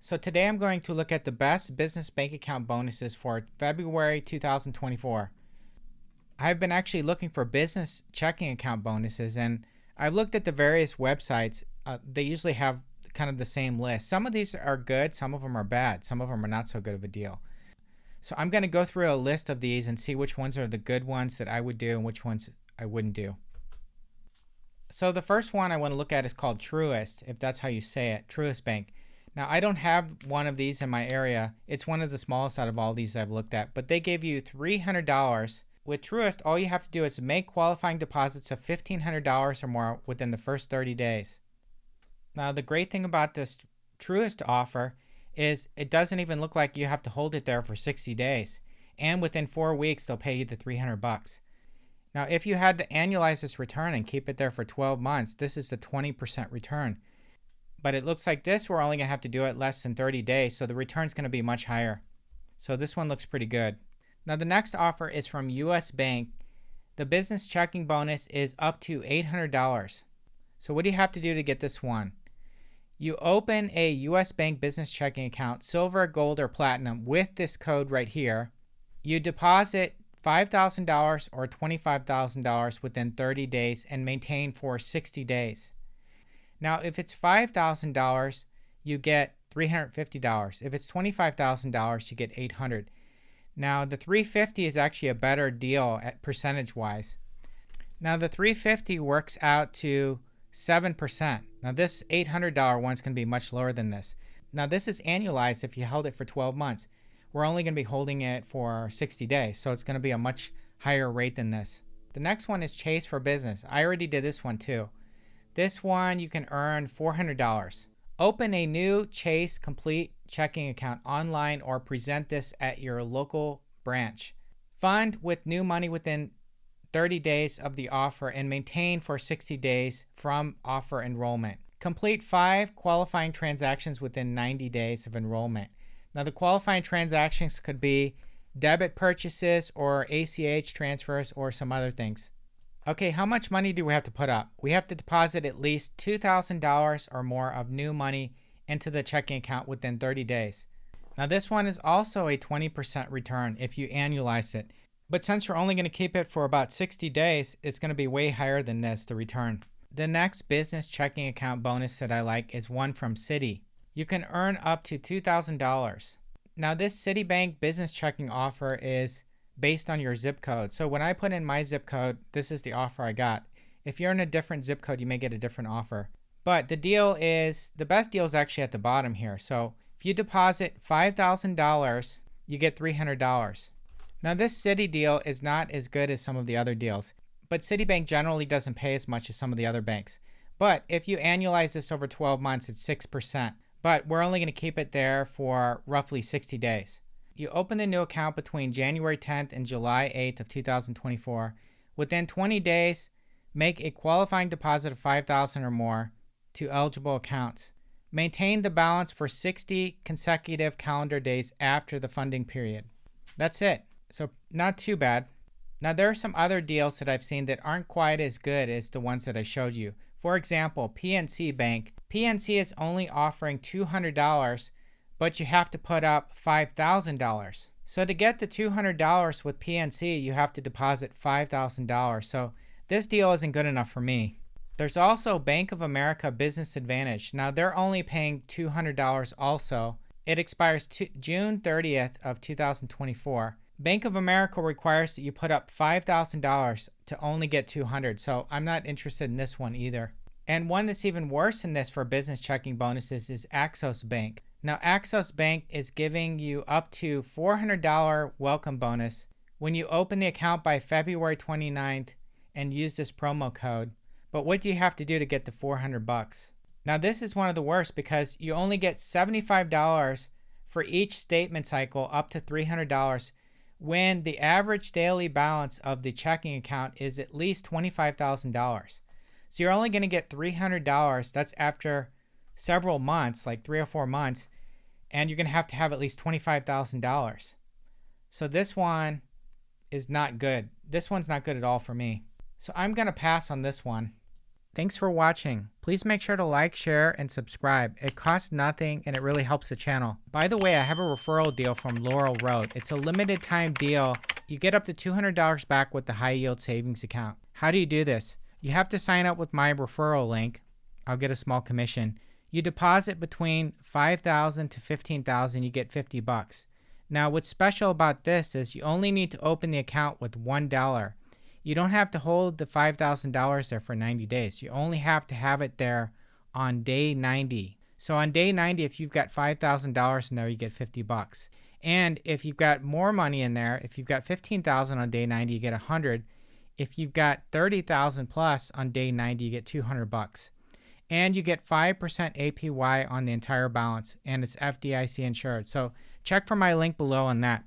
So today I'm going to look at the best business bank account bonuses for February 2024. I've been actually looking for business checking account bonuses, and I've looked at the various websites. They usually have kind of the same list. Some of these are good, some of them are bad, some of them are not so good of a deal. So I'm going to go through a list of these and see which ones are the good ones that I would do and which ones I wouldn't do. So the first one I want to look at is called Truist, if that's how you say it, Truist Bank. Now, I don't have one of these in my area. It's one of the smallest out of all these I've looked at, but they gave you $300. With Truist, all you have to do is make qualifying deposits of $1,500 or more within the first 30 days. Now, the great thing about this Truist offer is it doesn't even look like you have to hold it there for 60 days. And within 4 weeks, they'll pay you the $300. Now, if you had to annualize this return and keep it there for 12 months, this is the 20% return. But it looks like this, we're only going to have to do it less than 30 days, so the return's going to be much higher. So this one looks pretty good. Now, the next offer is from US Bank. The business checking bonus is up to $800. So what do you have to do to get this one? You open a US Bank business checking account, silver, gold, or platinum, with this code right here. You deposit $5,000 or $25,000 within 30 days and maintain for 60 days. Now, if it's $5,000, you get $350. If it's $25,000, you get $800. Now, the $350 is actually a better deal at percentage-wise. Now, the $350 works out to 7%. Now, this $800 one's going to be much lower than this. Now, this is annualized if you held it for 12 months. We're only going to be holding it for 60 days, so it's going to be a much higher rate than this. The next one is Chase for Business. I already did this one too. This one you can earn $400. Open a new Chase Complete checking account online or present this at your local branch. Fund with new money within 30 days of the offer and maintain for 60 days from offer enrollment. Complete 5 qualifying transactions within 90 days of enrollment. Now, the qualifying transactions could be debit purchases or ACH transfers or some other things. Okay, how much money do we have to put up? We have to deposit at least $2,000 or more of new money into the checking account within 30 days. Now, this one is also a 20% return if you annualize it. But since you're only going to keep it for about 60 days, it's going to be way higher than this, the return. The next business checking account bonus that I like is one from Citi. You can earn up to $2,000. Now, this Citibank business checking offer is based on your zip code. So when I put in my zip code, this is the offer I got. If you're in a different zip code, you may get a different offer. But the best deal is actually at the bottom here. So if you deposit $5,000, you get $300. Now, this Citi deal is not as good as some of the other deals, but Citibank generally doesn't pay as much as some of the other banks. But if you annualize this over 12 months, it's 6%. But we're only going to keep it there for roughly 60 days. You open the new account between January 10th and July 8th of 2024. Within 20 days, make a qualifying deposit of $5,000 or more to eligible accounts. Maintain the balance for 60 consecutive calendar days after the funding period. That's it. So not too bad. Now, there are some other deals that I've seen that aren't quite as good as the ones that I showed you. For example, PNC Bank. PNC is only offering $200, but you have to put up $5,000. So to get the $200 with PNC, you have to deposit $5,000. So this deal isn't good enough for me. There's also Bank of America Business Advantage. Now, they're only paying $200 also. It expires June 30th of 2024. Bank of America requires that you put up $5,000 to only get $200. So I'm not interested in this one either. And one that's even worse than this for business checking bonuses is Axos Bank. Now, Axos Bank is giving you up to $400 welcome bonus when you open the account by February 29th and use this promo code. But what do you have to do to get the $400? Now, this is one of the worst because you only get $75 for each statement cycle up to $300 when the average daily balance of the checking account is at least $25,000. So you're only going to get $300. That's after several months, like 3 or 4 months, and you're going to have at least $25,000. So this one is not good. This one's not good at all for me. So I'm going to pass on this one. Thanks for watching. Please make sure to like, share, and subscribe. It costs nothing and it really helps the channel. By the way, I have a referral deal from Laurel Road. It's a limited time deal. You get up to $200 back with the high yield savings account. How do you do this? You have to sign up with my referral link. I'll get a small commission. You deposit between $5,000 to $15,000, you get $50. Now, what's special about this is you only need to open the account with $1. You don't have to hold the $5,000 there for 90 days. You only have to have it there on day 90. So on day 90, if you've got $5,000 in there, you get $50. And if you've got more money in there, if you've got $15,000 on day 90, you get $100. If you've got $30,000 plus on day 90, you get $200. And you get 5% APY on the entire balance, and it's FDIC insured. So check for my link below on that.